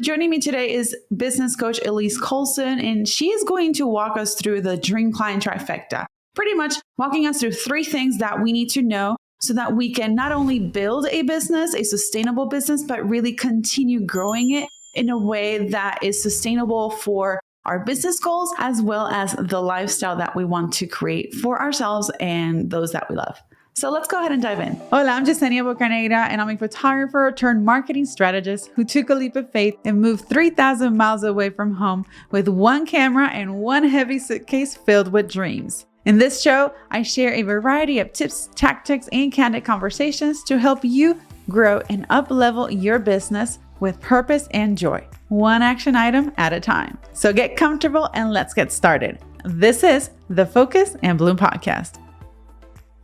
Joining me today is business coach Elise Colson, and she is going to walk us through the dream client trifecta, pretty much walking us through 3 things that we need to know so that we can not only build a business, a sustainable business, but really continue growing it in a way that is sustainable for our business goals, as well as the lifestyle that we want to create for ourselves and those that we love. So let's go ahead and dive in. Hola, I'm Yesenia Bocanegra, and I'm a photographer turned marketing strategist who took a leap of faith and moved 3,000 miles away from home with 1 camera and 1 heavy suitcase filled with dreams. In this show, I share a variety of tips, tactics, and candid conversations to help you grow and up-level your business with purpose and joy, 1 action item at a time. So get comfortable and let's get started. This is the Focus and Bloom Podcast.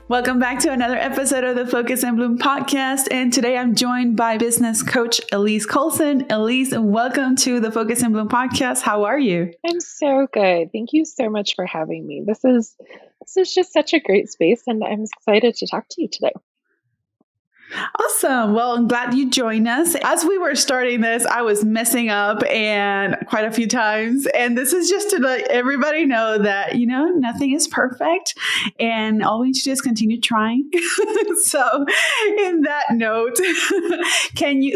Welcome back to another episode of the Focus and Bloom Podcast. And today I'm joined by business coach Elise Colson. Elise, welcome to the Focus and Bloom Podcast. How are you? I'm so good. Thank you so much for having me. This is just such a great space, and I'm excited to talk to you today. Awesome. Well, I'm glad you joined us. As we were starting this, I was messing up and quite a few times. And this is just to let everybody know that, nothing is perfect and all we need to do is continue trying. So in that note,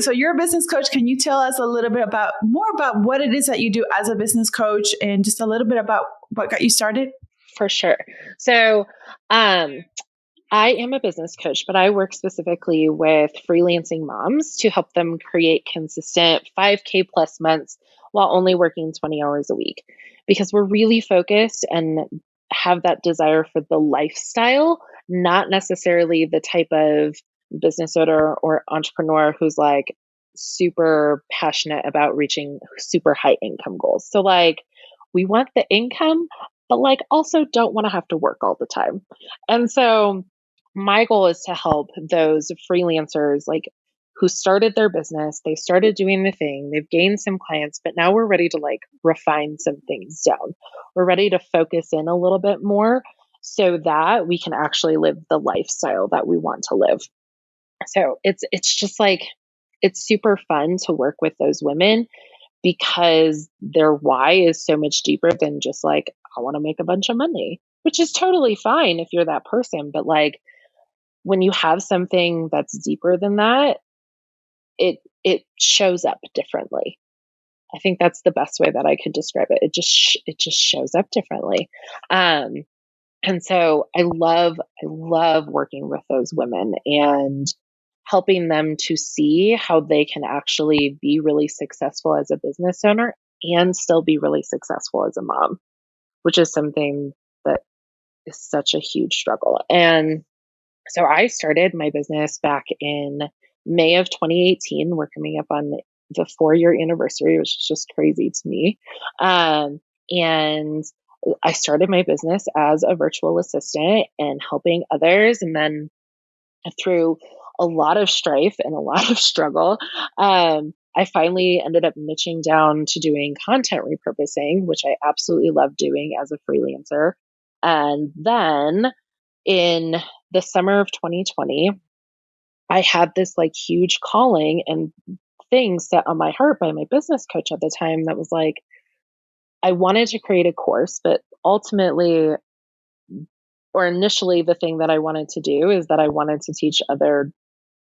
so you're a business coach. Can you tell us a little bit more about what it is that you do as a business coach and just a little bit about what got you started? For sure. So, I am a business coach, but I work specifically with freelancing moms to help them create consistent 5K plus months while only working 20 hours a week, because we're really focused and have that desire for the lifestyle, not necessarily the type of business owner or entrepreneur who's like super passionate about reaching super high income goals. So we want the income, but also don't want to have to work all the time. And so my goal is to help those freelancers who started their business, they started doing the thing, they've gained some clients, but now we're ready to refine some things down. We're ready to focus in a little bit more so that we can actually live the lifestyle that we want to live. So it's just it's super fun to work with those women because their why is so much deeper than just I want to make a bunch of money, which is totally fine if you're that person. But when you have something that's deeper than that, it shows up differently. I think that's the best way that I could describe it. It just shows up differently. And so I love working with those women and helping them to see how they can actually be really successful as a business owner and still be really successful as a mom, which is something that is such a huge struggle. And so I started my business back in May of 2018. We're coming up on the 4-year anniversary, which is just crazy to me. And I started my business as a virtual assistant and helping others. And then through a lot of strife and a lot of struggle, I finally ended up niching down to doing content repurposing, which I absolutely love doing as a freelancer. And then in the summer of 2020, I had this huge calling and thing set on my heart by my business coach at the time that was I wanted to create a course, but ultimately, or initially, the thing that I wanted to do is that I wanted to teach other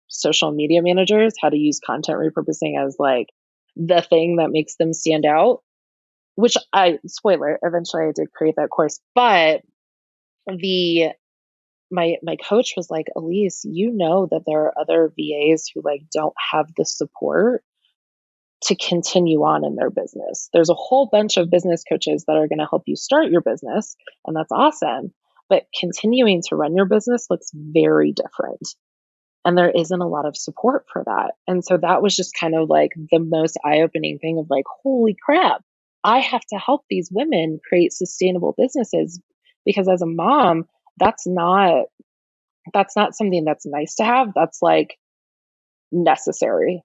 social media managers how to use content repurposing as the thing that makes them stand out, which spoiler, eventually I did create that course. But my coach was like, Elise, that there are other VAs who don't have the support to continue on in their business. There's a whole bunch of business coaches that are going to help you start your business, and that's awesome. But continuing to run your business looks very different. And there isn't a lot of support for that. And so that was just kind of the most eye-opening thing of holy crap, I have to help these women create sustainable businesses, because as a mom, that's not something that's nice to have. That's necessary.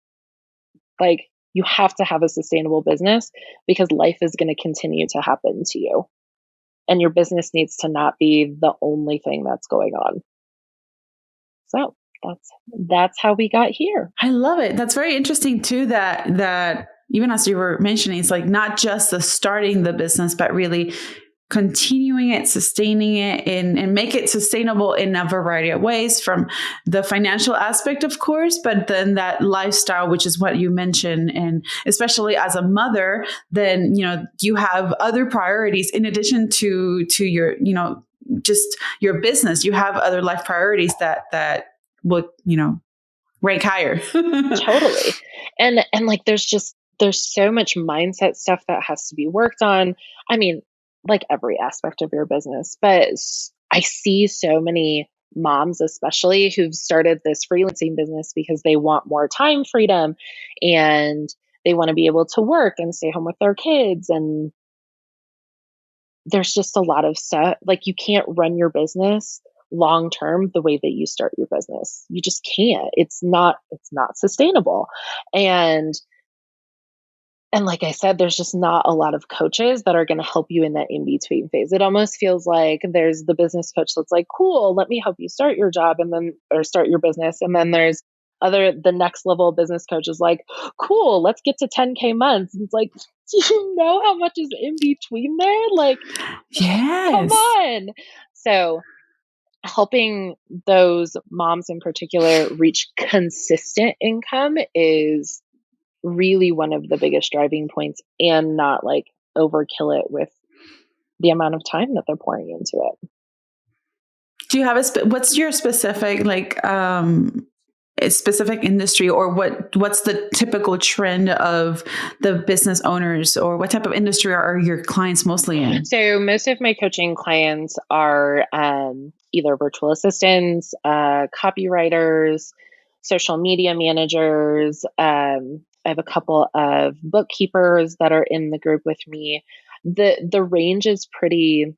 You have to have a sustainable business because life is going to continue to happen to you. And your business needs to not be the only thing that's going on. So that's how we got here. I love it. That's very interesting too, that even as you were mentioning, it's like not just the starting the business, but really continuing it, sustaining it, and make it sustainable in a variety of ways, from the financial aspect, of course, but then that lifestyle, which is what you mentioned. And especially as a mother, then, you have other priorities in addition to your, just your business. You have other life priorities that would, rank higher. Totally. And like there's so much mindset stuff that has to be worked on. I mean, like every aspect of your business, but I see so many moms especially who've started this freelancing business because they want more time freedom and they want to be able to work and stay home with their kids, and there's just a lot of stuff. Like, you can't run your business long term the way that you start your business. You just can't. It's not sustainable. And like I said, there's just not a lot of coaches that are going to help you in that in between phase. It almost feels like there's the business coach that's like, cool, let me help you start your job or start your business. And then there's the next level business coach is like, cool, let's get to 10K months. And it's like, do you know how much is in between there? Like, Yes. come on. So helping those moms in particular reach consistent income is really one of the biggest driving points, and not like overkill it with the amount of time that they're pouring into it. Do you have what's your specific, a specific industry, or what's the typical trend of the business owners, or what type of industry are your clients mostly in? So most of my coaching clients are either virtual assistants, copywriters, social media managers. I have a couple of bookkeepers that are in the group with me. The range is pretty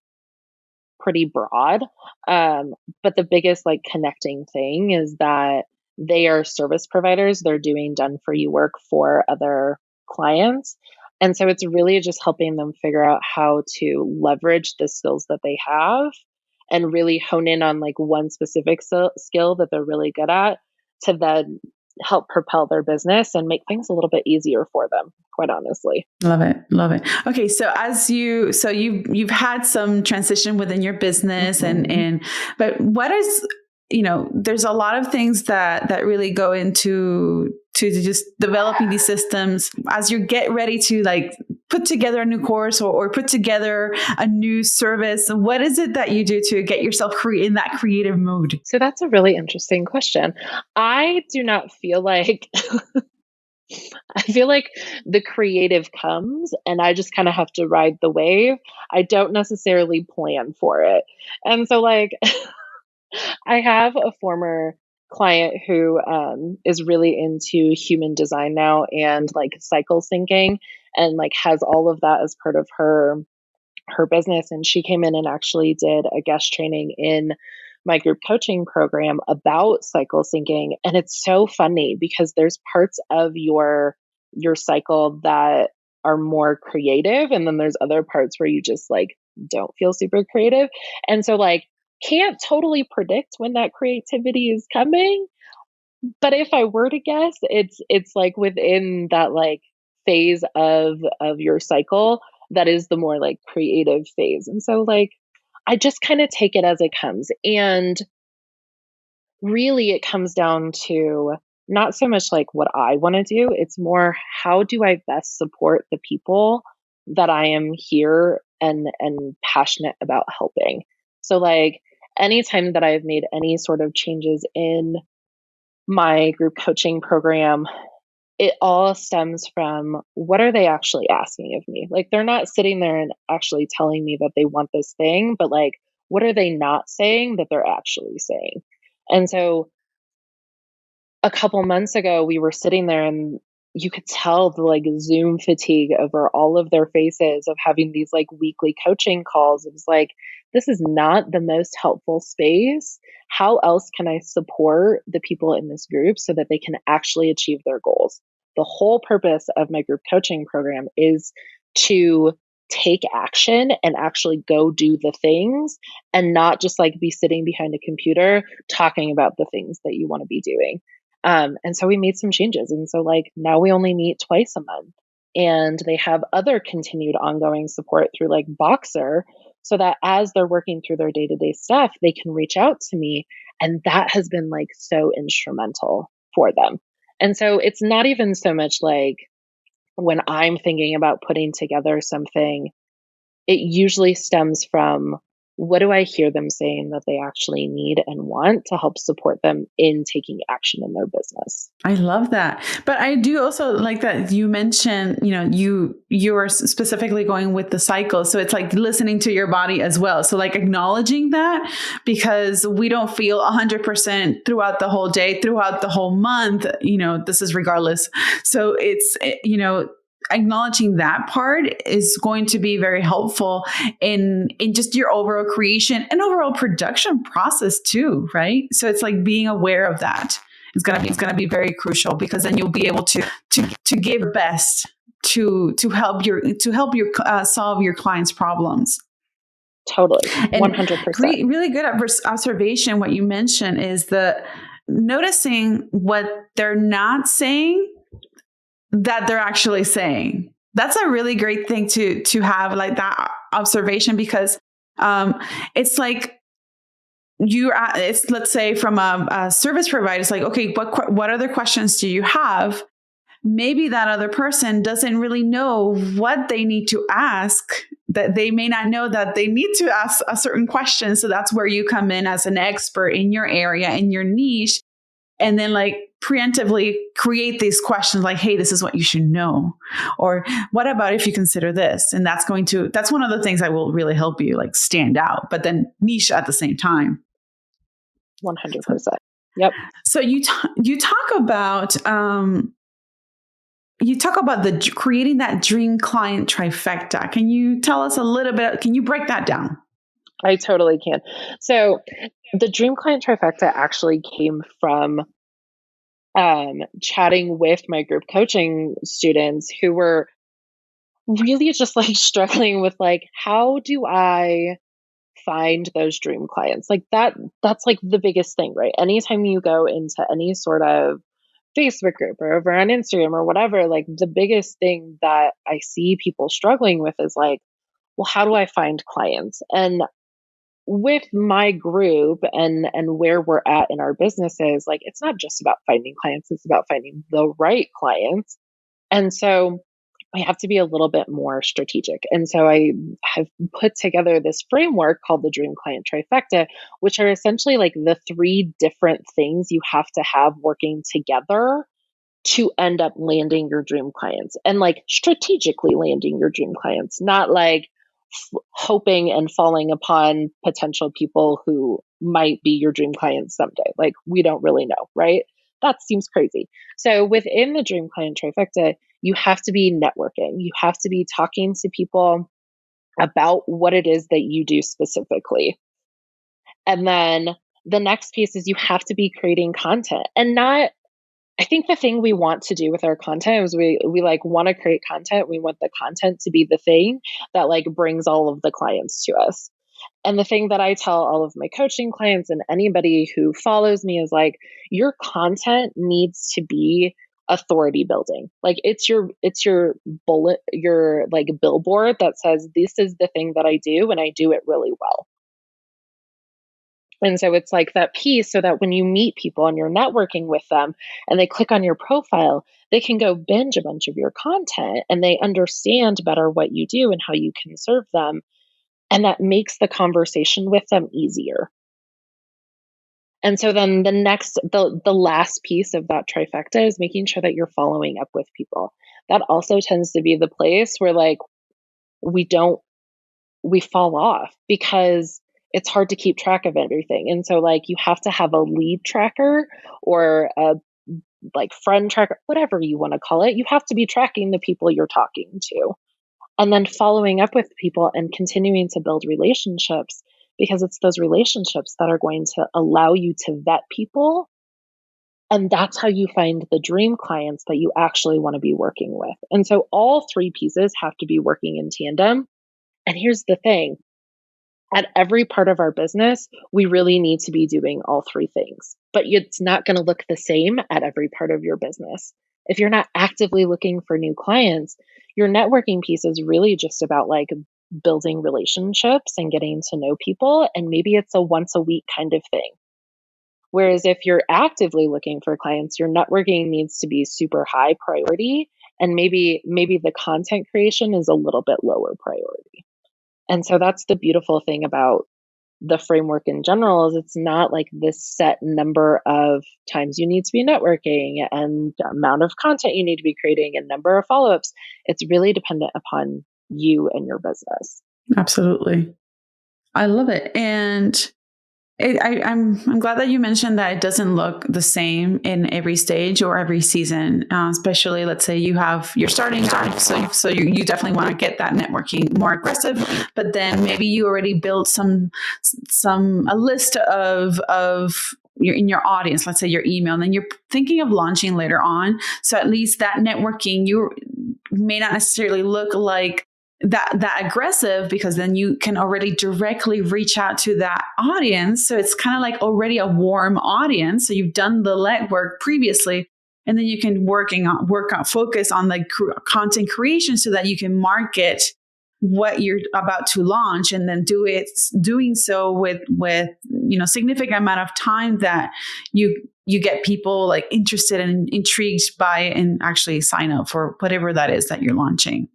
broad. But the biggest like connecting thing is that they are service providers. They're doing done for you work for other clients. And so it's really just helping them figure out how to leverage the skills that they have and really hone in on like one specific skill that they're really good at, to then help propel their business and make things a little bit easier for them, quite honestly. Love it. Love it. Okay. So you've had some transition within your business, but what is, there's a lot of things that really go into just developing these systems as you get ready to like put together a new course or put together a new service. What is it that you do to get yourself in that creative mode? So that's a really interesting question. I do not feel like I feel like the creative comes and I just kind of have to ride the wave. I don't necessarily plan for it. And so like I have a former client who is really into human design now and like cycle syncing, and like has all of that as part of her business. And she came in and actually did a guest training in my group coaching program about cycle syncing. And it's so funny because there's parts of your cycle that are more creative, and then there's other parts where you just like don't feel super creative. And so like can't totally predict when that creativity is coming. But if I were to guess, it's like within that like phase of your cycle that is the more like creative phase. And so like I just kind of take it as it comes. And really it comes down to not so much like what I want to do, it's more how do I best support the people that I am here and passionate about helping. So like anytime that I've made any sort of changes in my group coaching program, it all stems from what are they actually asking of me? Like they're not sitting there and actually telling me that they want this thing, but like what are they not saying that they're actually saying? And so a couple months ago, we were sitting there and you could tell the like Zoom fatigue over all of their faces of having these like weekly coaching calls. It was like, this is not the most helpful space. How else can I support the people in this group so that they can actually achieve their goals? The whole purpose of my group coaching program is to take action and actually go do the things, and not just like be sitting behind a computer talking about the things that you want to be doing. And so we made some changes. And so like now we only meet twice a month. and they have other continued ongoing support through like Boxer, so that as they're working through their day-to-day stuff, they can reach out to me. And that has been like so instrumental for them. And so it's not even so much like when I'm thinking about putting together something, it usually stems from what do I hear them saying that they actually need and want to help support them in taking action in their business. I love that. But I do also like that you mentioned, you are specifically going with the cycle. So it's like listening to your body as well. So like acknowledging that, because we don't feel 100% throughout the whole day, throughout the whole month, this is regardless. So it's, acknowledging that part is going to be very helpful in just your overall creation and overall production process too, right? So it's like being aware of that. It's gonna be very crucial, because then you'll be able to give best to help your solve your clients' problems. Totally, 100%. Really good observation. What you mentioned is the noticing what they're not saying that they're actually saying. That's a really great thing to have, like that observation, because it's like it's, let's say from a service provider, it's like, okay, what other questions do you have? Maybe that other person doesn't really know what they need to ask, that they may not know that they need to ask a certain question. So that's where you come in as an expert in your area, in your niche, and then like preemptively create these questions like, hey, this is what you should know. Or what about if you consider this? And that's one of the things that will really help you like stand out, but then niche at the same time. 100%. Yep. So you talk about the creating that dream client trifecta. Can you tell us a little bit? Can you break that down? I totally can. So the dream client trifecta actually came from chatting with my group coaching students who were really just like struggling with like, how do I find those dream clients? Like that's like the biggest thing, right? Anytime you go into any sort of Facebook group or over on Instagram or whatever, like the biggest thing that I see people struggling with is like, well, how do I find clients? And with my group and where we're at in our businesses, like it's not just about finding clients, it's about finding the right clients. And so I have to be a little bit more strategic. And so I have put together this framework called the Dream Client Trifecta, which are essentially like the 3 different things you have to have working together to end up landing your dream clients, and like strategically landing your dream clients, not like hoping and falling upon potential people who might be your dream clients someday. Like we don't really know, right? That seems crazy. So within the Dream Client Trifecta, you have to be networking. You have to be talking to people about what it is that you do specifically. And then the next piece is you have to be creating content. And not, I think the thing we want to do with our content is we like want to create content. We want the content to be the thing that like brings all of the clients to us. And the thing that I tell all of my coaching clients and anybody who follows me is like, your content needs to be authority building. Like it's your bullet, your like billboard that says, this is the thing that I do and I do it really well. And so it's like that piece, so that when you meet people and you're networking with them and they click on your profile, they can go binge a bunch of your content and they understand better what you do and how you can serve them. And that makes the conversation with them easier. And so then the last piece of that trifecta is making sure that you're following up with people. That also tends to be the place where like we fall off because it's hard to keep track of everything. And so like you have to have a lead tracker or a like friend tracker, whatever you want to call it. You have to be tracking the people you're talking to. And then following up with people and continuing to build relationships, because it's those relationships that are going to allow you to vet people. And that's how you find the dream clients that you actually want to be working with. And so all 3 pieces have to be working in tandem. And here's the thing. At every part of our business, we really need to be doing all 3 things, but it's not going to look the same at every part of your business. if you're not actively looking for new clients, your networking piece is really just about like building relationships and getting to know people. And maybe it's a once a week kind of thing. Whereas if you're actively looking for clients, your networking needs to be super high priority. And maybe the content creation is a little bit lower priority. And so that's the beautiful thing about the framework in general is it's not like this set number of times you need to be networking and amount of content you need to be creating and number of follow-ups. It's really dependent upon you and your business. Absolutely. I love it. And I'm glad that you mentioned that it doesn't look the same in every stage or every season. Especially, let's say you're starting out, so you definitely want to get that networking more aggressive. But then maybe you already built a list of in your audience, let's say your email, and then you're thinking of launching later on. So at least that networking you may not necessarily look like that aggressive, because then you can already directly reach out to that audience. So it's kind of like already a warm audience. So you've done the legwork previously, and then you can focus on the content creation so that you can market what you're about to launch, and then doing so with significant amount of time that you get people like interested and intrigued by it and actually sign up for whatever that is that you're launching.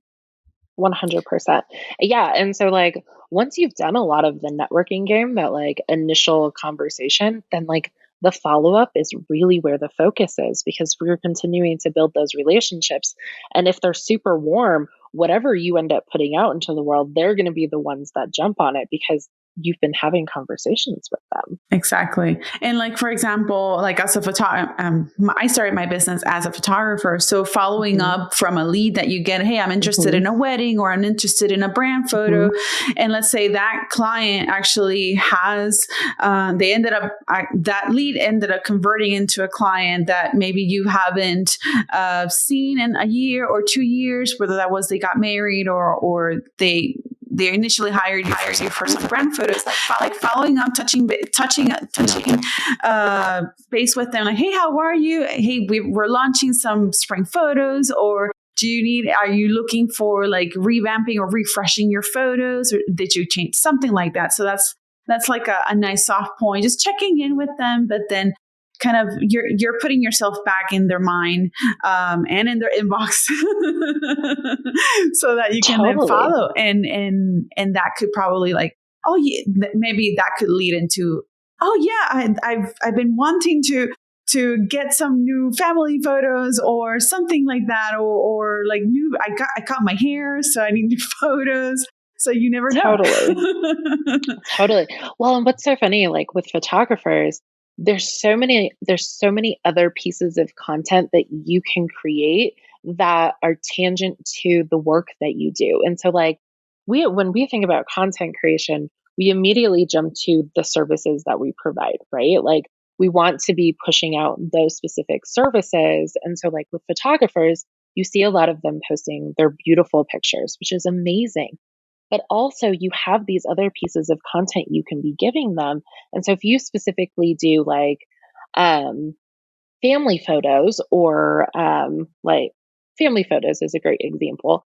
100%. Yeah. And so like once you've done a lot of the networking game, that like initial conversation, then like the follow-up is really where the focus is, because we're continuing to build those relationships. And if they're super warm, whatever you end up putting out into the world, they're going to be the ones that jump on it because you've been having conversations with them. Exactly. And like, for example, like as a photographer, I started my business as a photographer. So following up from a lead that you get, hey, I'm interested in a wedding, or I'm interested in a brand photo. And let's say that client actually has, that lead ended up converting into a client that maybe you haven't seen in a year or 2 years, whether that was they got married or they initially hired you for some brand photos, like following up, touching base with them, like, hey, how are you? Hey, we're launching some spring photos, or are you looking for like revamping or refreshing your photos, or did you change something like that? So that's like a nice soft point, just checking in with them, but then kind of you're putting yourself back in their mind and in their inbox so that you can then follow, and that could probably like, oh yeah, maybe that could lead into, oh yeah, I've been wanting to get some new family photos or something like that, or like I cut my hair, so I need new photos. So you never know. Totally. Well, and what's so funny, like with photographers, there's so many other pieces of content that you can create that are tangent to the work that you do. And so like when we think about content creation, we immediately jump to the services that we provide, right? Like we want to be pushing out those specific services. And so like with photographers, you see a lot of them posting their beautiful pictures, which is amazing. But also you have these other pieces of content you can be giving them. And so if you specifically do like family photos, or like family photos is a great example.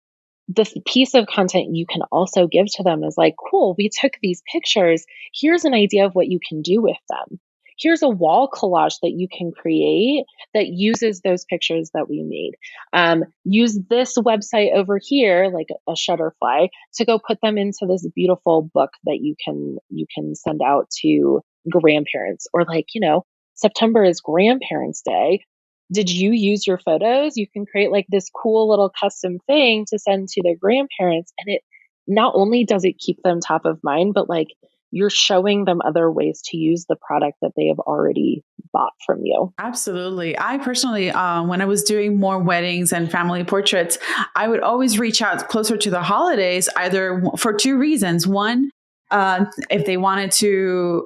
This piece of content you can also give to them is like, cool, we took these pictures. Here's an idea of what you can do with them. Here's a wall collage that you can create that uses those pictures that we made. Use this website over here, like a Shutterfly, to go put them into this beautiful book that you can send out to grandparents. Or like, September is Grandparents' Day. Did you use your photos? You can create like this cool little custom thing to send to their grandparents. And it not only does it keep them top of mind, but like you're showing them other ways to use the product that they have already bought from you. Absolutely. I personally, when I was doing more weddings and family portraits, I would always reach out closer to the holidays, either for 2 reasons. One, if they wanted to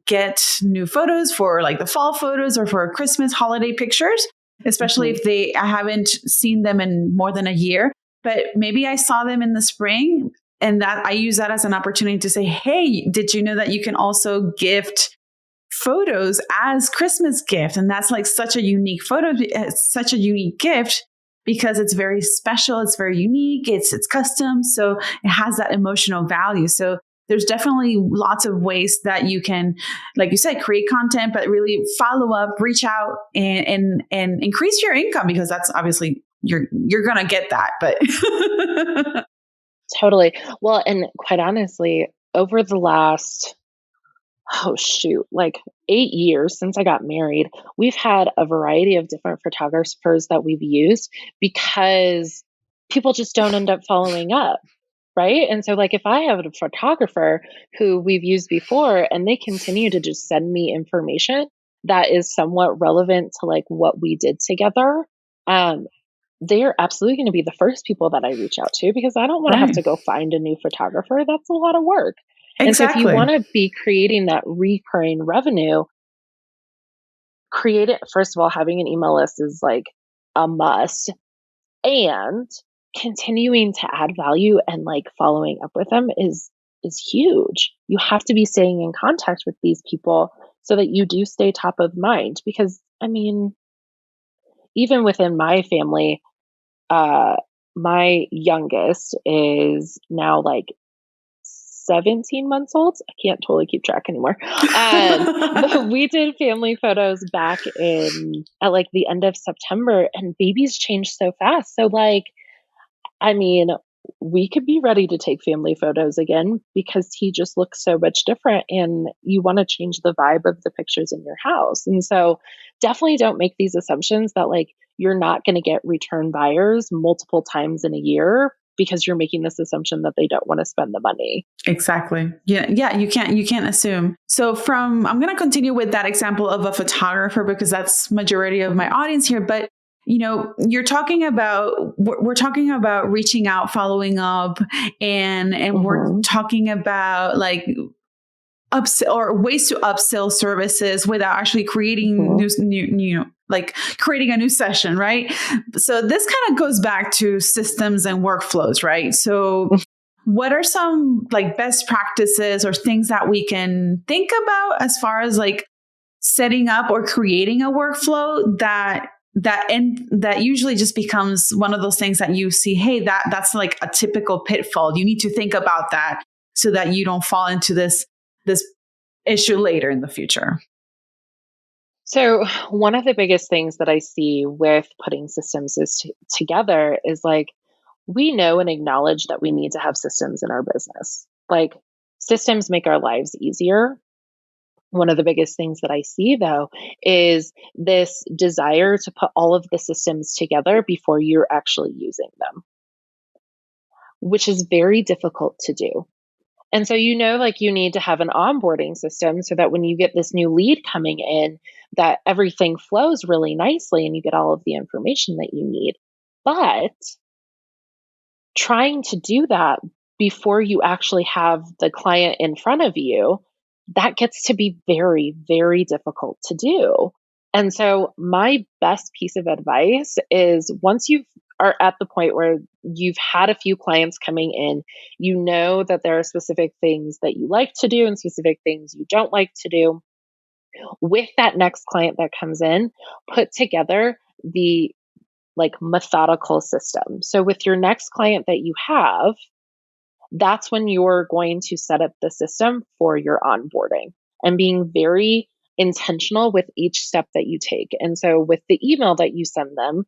get new photos for like the fall photos or for Christmas holiday pictures, especially if I haven't seen them in more than a year, but maybe I saw them in the spring, and that I use that as an opportunity to say, hey, did you know that you can also gift photos as Christmas gift. And that's like such a unique photo, such a unique gift because it's very special. It's very unique. It's custom. So it has that emotional value. So there's definitely lots of ways that you can, like you said, create content, but really follow up, reach out and increase your income because that's obviously you're going to get that. But Totally. Well, and quite honestly, over the last, oh shoot, like 8 years since I got married, we've had a variety of different photographers that we've used because people just don't end up following up. Right. And so, like, if I have a photographer who we've used before and they continue to just send me information that is somewhat relevant to like what we did together, they're absolutely going to be the first people that I reach out to because I don't want to have right. to go find a new photographer. That's a lot of work. And so, if you Exactly. want to be creating that recurring revenue, create it. First of all, having an email list is like a must. And continuing to add value and like following up with them is huge. You have to be staying in contact with these people so that you do stay top of mind because I mean, even within my family, uh my youngest is now like 17 months old. I can't totally keep track anymore. But we did family photos back in at like the end of September and babies change so fast. So like I mean, we could be ready to take family photos again because he just looks so much different and you want to change the vibe of the pictures in your house. And so definitely don't make these assumptions that like you're not going to get return buyers multiple times in a year because you're making this assumption that they don't want to spend the money. Exactly. Yeah. Yeah. You can't assume. So I'm going to continue with that example of a photographer because that's majority of my audience here. But we're talking about reaching out, following up, and we're Mm-hmm. talking about like upsell or ways to upsell services without actually creating Mm-hmm. new like creating a new session, right? So this kind of goes back to systems and workflows, right? So what are some like best practices or things that we can think about as far as like setting up or creating a workflow that usually just becomes one of those things that you see, hey, that's like a typical pitfall. You need to think about that so that you don't fall into this issue later in the future. So, one of the biggest things that I see with putting systems together is like we know and acknowledge that we need to have systems in our business. Like systems make our lives easier. One of the biggest things that I see though is this desire to put all of the systems together before you're actually using them, which is very difficult to do. And so, like you need to have an onboarding system so that when you get this new lead coming in, that everything flows really nicely and you get all of the information that you need. But trying to do that before you actually have the client in front of you, that gets to be very, very difficult to do. And so, my best piece of advice is once you are at the point where you've had a few clients coming in, you know that there are specific things that you like to do and specific things you don't like to do. With that next client that comes in, put together the like methodical system. So, with your next client that you have, that's when you're going to set up the system for your onboarding and being very intentional with each step that you take. And so with the email that you send them,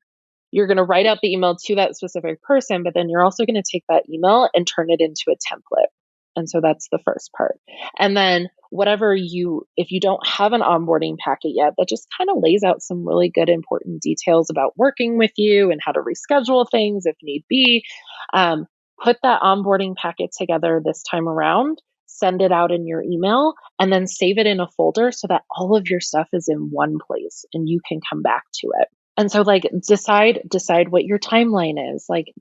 you're going to write out the email to that specific person, but then you're also going to take that email and turn it into a template. And so that's the first part. And then if you don't have an onboarding packet yet, that just kind of lays out some really good, important details about working with you and how to reschedule things if need be. Put that onboarding packet together this time around, send it out in your email, and then save it in a folder so that all of your stuff is in one place and you can come back to it. And so like decide what your timeline is. Like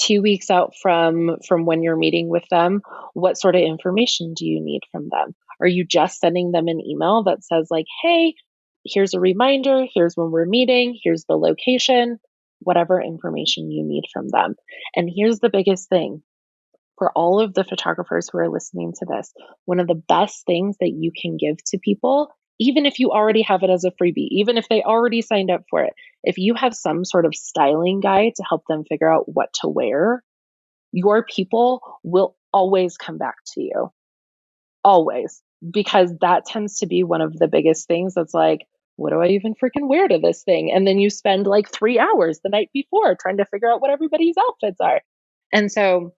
2 weeks out from when you're meeting with them, what sort of information do you need from them? Are you just sending them an email that says like, hey, here's a reminder, here's when we're meeting, here's the location, whatever information you need from them. And here's the biggest thing for all of the photographers who are listening to this. One of the best things that you can give to people even if you already have it as a freebie, even if they already signed up for it, if you have some sort of styling guide to help them figure out what to wear, your people will always come back to you. Always. Because that tends to be one of the biggest things that's like, what do I even freaking wear to this thing? And then you spend like 3 hours the night before trying to figure out what everybody's outfits are. And so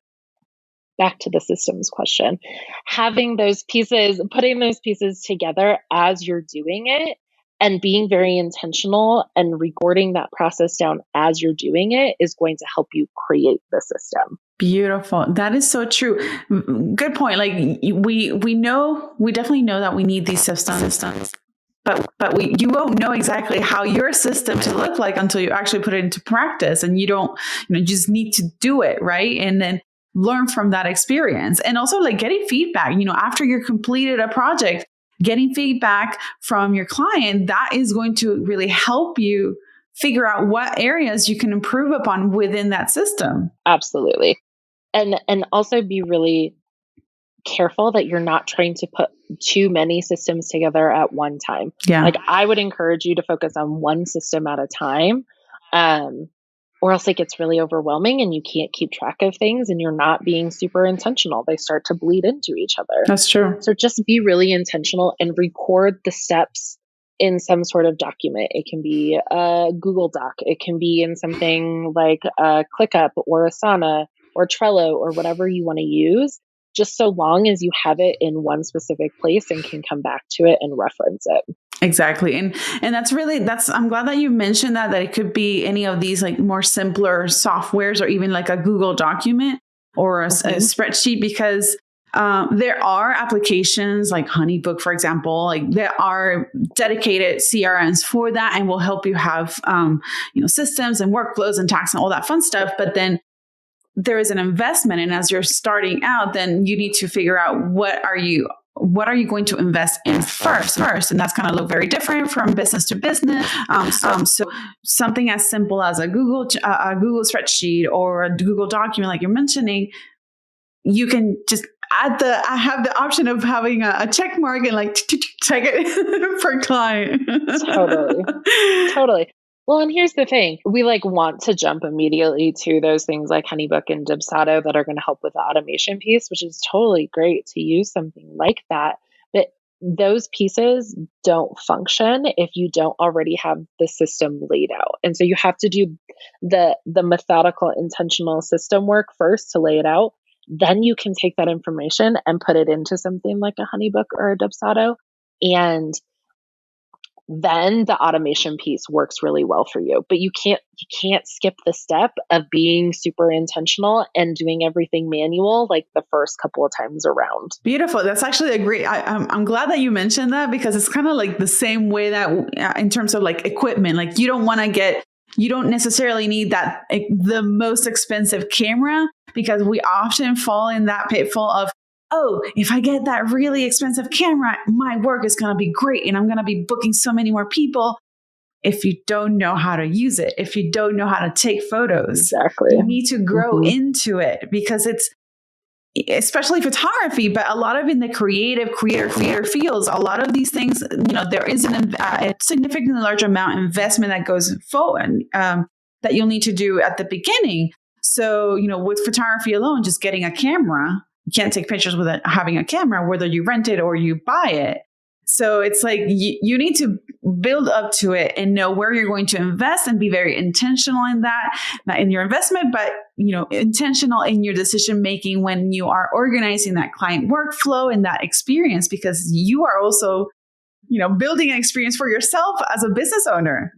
back to the systems question, having those pieces, putting those pieces together as you're doing it and being very intentional and recording that process down as you're doing it is going to help you create the system. Beautiful. That is so true. Good point. Like we definitely know that we need these systems, but you won't know exactly how your system to look like until you actually put it into practice, and you don't, you just need to do it, right? And then learn from that experience. And also like getting feedback, after you're completed a project, getting feedback from your client, that is going to really help you figure out what areas you can improve upon within that system. Absolutely. And also be really careful that you're not trying to put too many systems together at one time. Yeah. Like I would encourage you to focus on one system at a time. Or else it gets really overwhelming and you can't keep track of things and you're not being super intentional. They start to bleed into each other. That's true. So just be really intentional and record the steps in some sort of document. It can be a Google Doc. It can be in something like a ClickUp or Asana or Trello or whatever you want to use, just so long as you have it in one specific place and can come back to it and reference it. Exactly. And I'm glad that you mentioned that it could be any of these like more simpler softwares or even like a Google document or a spreadsheet, because there are applications like Honeybook, for example, like there are dedicated CRMs for that and will help you have, systems and workflows and tasks and all that fun stuff. But then there is an investment. And as you're starting out, then you need to figure out what are you going to invest in first? And that's going to look very different from business to business. So something as simple as a Google spreadsheet or a Google document, like you're mentioning, you can just I have the option of having a check mark and like check it per client. Totally. Well, and here's the thing. We want to jump immediately to those things like Honeybook and Dubsado that are going to help with the automation piece, which is totally great to use something like that. But those pieces don't function if you don't already have the system laid out. And so you have to do the methodical, intentional system work first to lay it out. Then you can take that information and put it into something like a Honeybook or a Dubsado. And then the automation piece works really well for you. But you can't skip the step of being super intentional and doing everything manual like the first couple of times around. Beautiful. That's actually a great, I'm glad that you mentioned that, because it's kind of like the same way that in terms of like equipment, like you don't necessarily need the most expensive camera, because we often fall in that pitfall of, oh, if I get that really expensive camera, my work is going to be great and I'm going to be booking so many more people. If you don't know how to use it, if you don't know how to take photos, exactly, you need to grow into it, because it's, especially photography, but a lot of in the creative creator fields, a lot of these things, there is a significantly large amount of investment that goes forward that you'll need to do at the beginning. So, with photography alone, just getting a camera, you can't take pictures without having a camera, whether you rent it or you buy it. So it's like you need to build up to it and know where you're going to invest and be very intentional in that, not in your investment, but intentional in your decision making when you are organizing that client workflow and that experience, because you are also, building an experience for yourself as a business owner.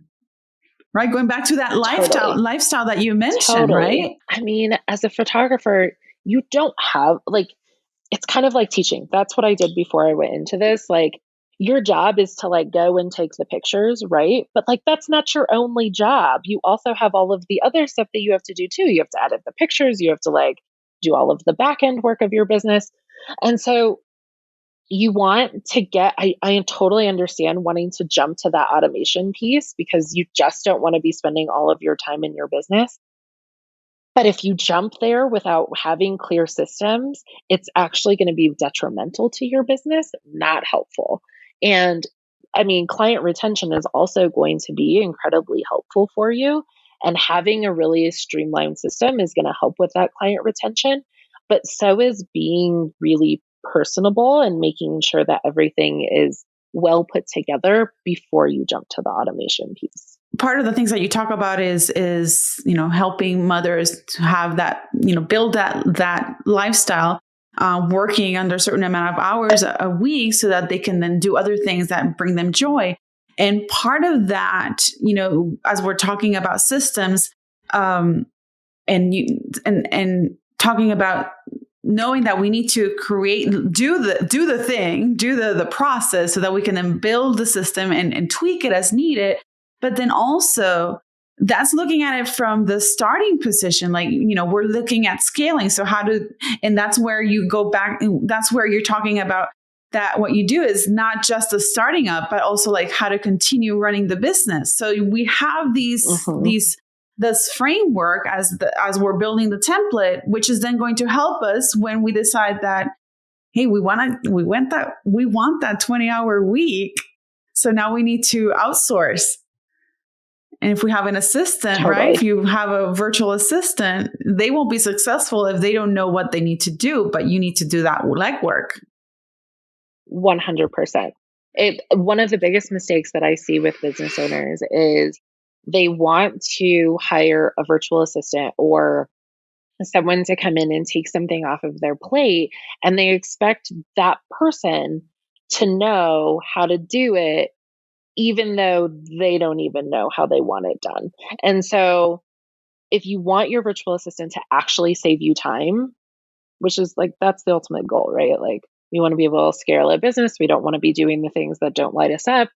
Right? Going back to that lifestyle that you mentioned, right? I mean, as a photographer, you don't have it's kind of like teaching. That's what I did before I went into this. Your job is to go and take the pictures, right? But that's not your only job. You also have all of the other stuff that you have to do too. You have to edit the pictures. You have to do all of the back end work of your business. And so you want to I totally understand wanting to jump to that automation piece, because you just don't want to be spending all of your time in your business. But if you jump there without having clear systems, it's actually going to be detrimental to your business, not helpful. And I mean, client retention is also going to be incredibly helpful for you. And having a really streamlined system is going to help with that client retention. But so is being really personable and making sure that everything is well put together before you jump to the automation piece. Part of the things that you talk about is helping mothers to have that, build that lifestyle, working under a certain amount of hours a week so that they can then do other things that bring them joy. And part of that, as we're talking about systems, and talking about knowing that we need to do the process so that we can then build the system and tweak it as needed. But then also that's looking at it from the starting position. Like, we're looking at scaling. So and that's where you go back. That's where you're talking about that. What you do is not just the starting up, but also like how to continue running the business. So we have this framework as we're building the template, which is then going to help us when we decide that, hey, we want that 20-hour week. So now we need to outsource. And if we have an assistant, Totally. right? If you have a virtual assistant, they won't be successful if they don't know what they need to do, but you need to do that legwork. 100%. One of the biggest mistakes that I see with business owners is they want to hire a virtual assistant or someone to come in and take something off of their plate, and they expect that person to know how to do it, even though they don't even know how they want it done. And so if you want your virtual assistant to actually save you time, which is like, that's the ultimate goal, right? Like, we want to be able to scale a business. We don't want to be doing the things that don't light us up.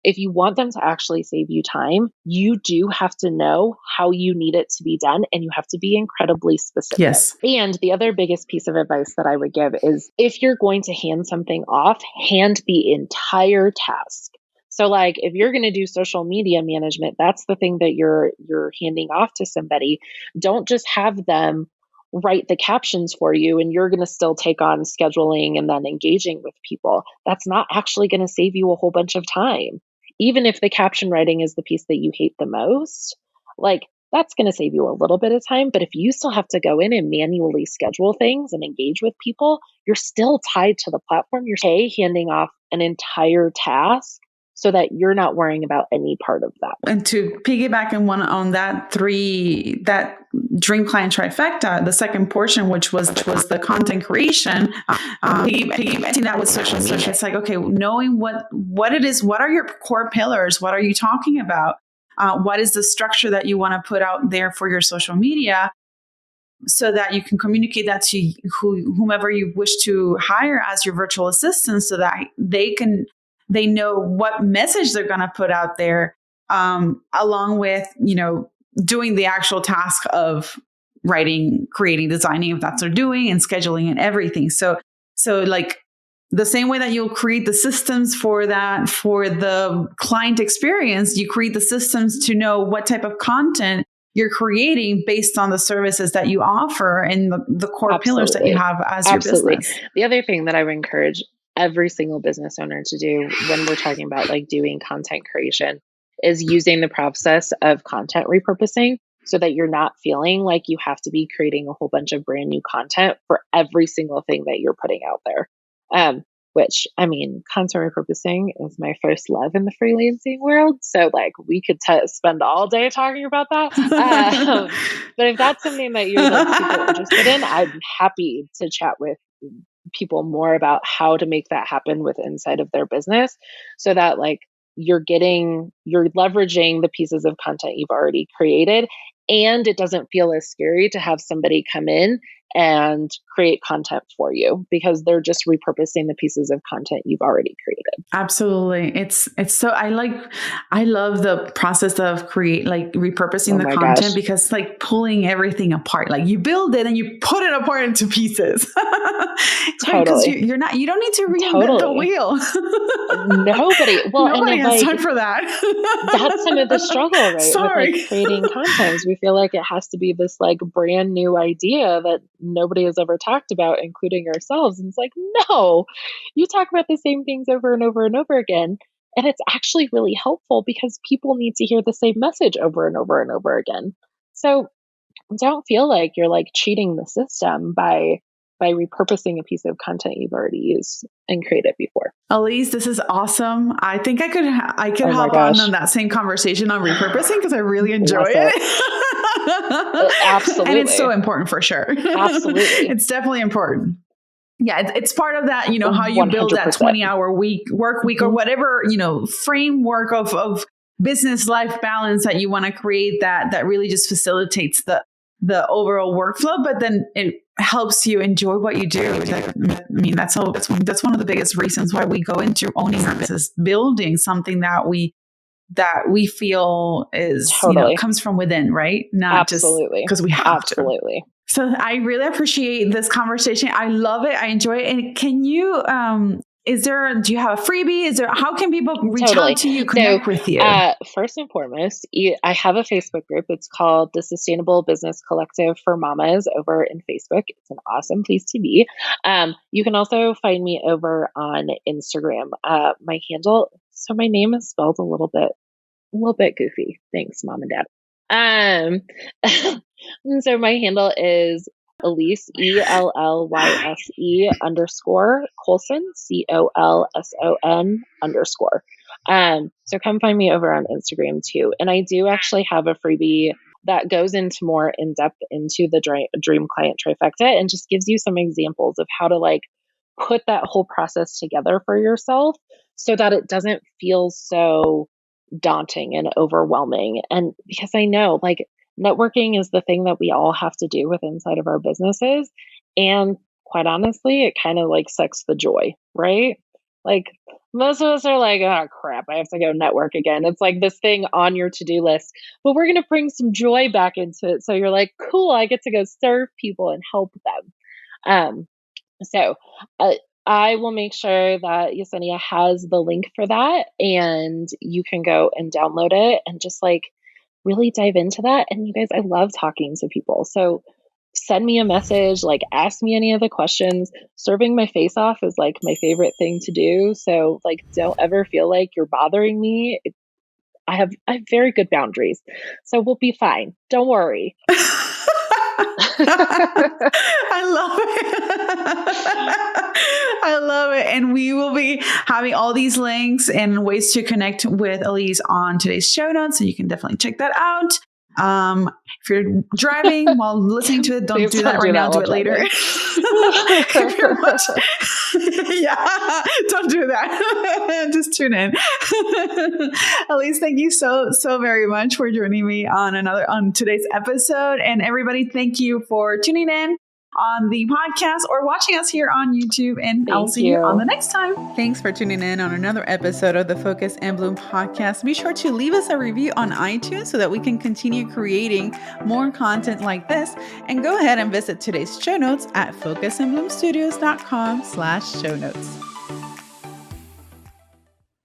If you want them to actually save you time, you do have to know how you need it to be done, and you have to be incredibly specific. Yes. And the other biggest piece of advice that I would give is, if you're going to hand something off, hand the entire task. So like, if you're going to do social media management, that's the thing that you're handing off to somebody. Don't just have them write the captions for you and you're going to still take on scheduling and then engaging with people. That's not actually going to save you a whole bunch of time. Even if the caption writing is the piece that you hate the most, like, that's going to save you a little bit of time. But if you still have to go in and manually schedule things and engage with people, you're still tied to the platform. You're handing off an entire task so that you're not worrying about any part of that. And to piggyback on that dream client trifecta, the second portion, which was the content creation, piggybacking that with social media. It's like, okay, knowing what it is, what are your core pillars? What are you talking about? What is the structure that you want to put out there for your social media, so that you can communicate that to whomever you wish to hire as your virtual assistant, so that they know what message they're going to put out there, along with, doing the actual task of writing, creating, designing, if that's what they're doing, and scheduling and everything. So like the same way that you'll create the systems for the client experience, you create the systems to know what type of content you're creating based on the services that you offer and the core pillars that you have as your business. The other thing that I would encourage every single business owner to do when we're talking about like doing content creation is using the process of content repurposing, so that you're not feeling like you have to be creating a whole bunch of brand new content for every single thing that you're putting out there. Which, I mean, content repurposing is my first love in the freelancing world. So like, we could spend all day talking about that. But if that's something that you're like super interested in, I'm happy to chat with people more about how to make that happen with inside of their business, so that like you're leveraging the pieces of content you've already created, and it doesn't feel as scary to have somebody come in and create content for you, because they're just repurposing the pieces of content you've already created. Absolutely. It's so I love the process of repurposing the content, because like pulling everything apart, like you build it and you put it apart into pieces. Because you don't need to reinvent the wheel. Nobody has time for that. That's some of the struggle, right? Sorry. With like creating content. We feel like it has to be this like brand new idea that nobody has ever talked about, including ourselves. And it's like, no, you talk about the same things over and over and over again. And it's actually really helpful because people need to hear the same message over and over and over again. So don't feel like you're like cheating the system by repurposing a piece of content you've already used and created before. Elise, this is awesome. I think I could Oh my hop gosh. on that same conversation on repurposing because I really enjoy it. Absolutely. And it's so important for sure. Absolutely. It's definitely important. Yeah, it's part of that, how you build that 100%. 20-hour work week or whatever, framework of business life balance that you want to create that really just facilitates the overall workflow, but then it helps you enjoy what you do. That's one of the biggest reasons why we go into owning our business, building something that we feel is, Totally. comes from within, right? Not Absolutely. just because we have Absolutely. to. So I really appreciate this conversation. I love it. I enjoy it. And can you, do you have a freebie? How can people reach out to you, connect with you? First and foremost, I have a Facebook group. It's called the Sustainable Business Collective for Mamas over in Facebook. It's an awesome place to be. You can also find me over on Instagram. My handle, so my name is spelled a little bit goofy. Thanks, Mom and Dad. So my handle is Elise, ELLYSE _ Colson, COLSON _ So come find me over on Instagram too. And I do actually have a freebie that goes into more in depth into the dream client trifecta and just gives you some examples of how to like put that whole process together for yourself so that it doesn't feel so daunting and overwhelming. And because I know like networking is the thing that we all have to do with inside of our businesses. And quite honestly, it kind of like sucks the joy, right? Like most of us are like, oh crap, I have to go network again. It's like this thing on your to-do list, but we're going to bring some joy back into it. So you're like, cool, I get to go serve people and help them. So I will make sure that Yesenia has the link for that and you can go and download it and just like really dive into that. And you guys, I love talking to people. So send me a message, like ask me any of the questions. Serving my face off is like my favorite thing to do. So like, don't ever feel like you're bothering me. I have very good boundaries. So we'll be fine. Don't worry. I love it. I love it. And we will be having all these links and ways to connect with Elise on today's show notes. So you can definitely check that out. If you're driving while listening to it, don't do that right now. Do it later. If you're yeah, don't do that. Just tune in. Elise, thank you so very much for joining me on today's episode. And everybody, thank you for tuning in on the podcast or watching us here on YouTube. And I'll see you on the next time. Thanks for tuning in on another episode of the Focus and Bloom podcast. Be sure to leave us a review on iTunes so that we can continue creating more content like this. And go ahead and visit today's show notes at focusandbloomstudios.com/show notes.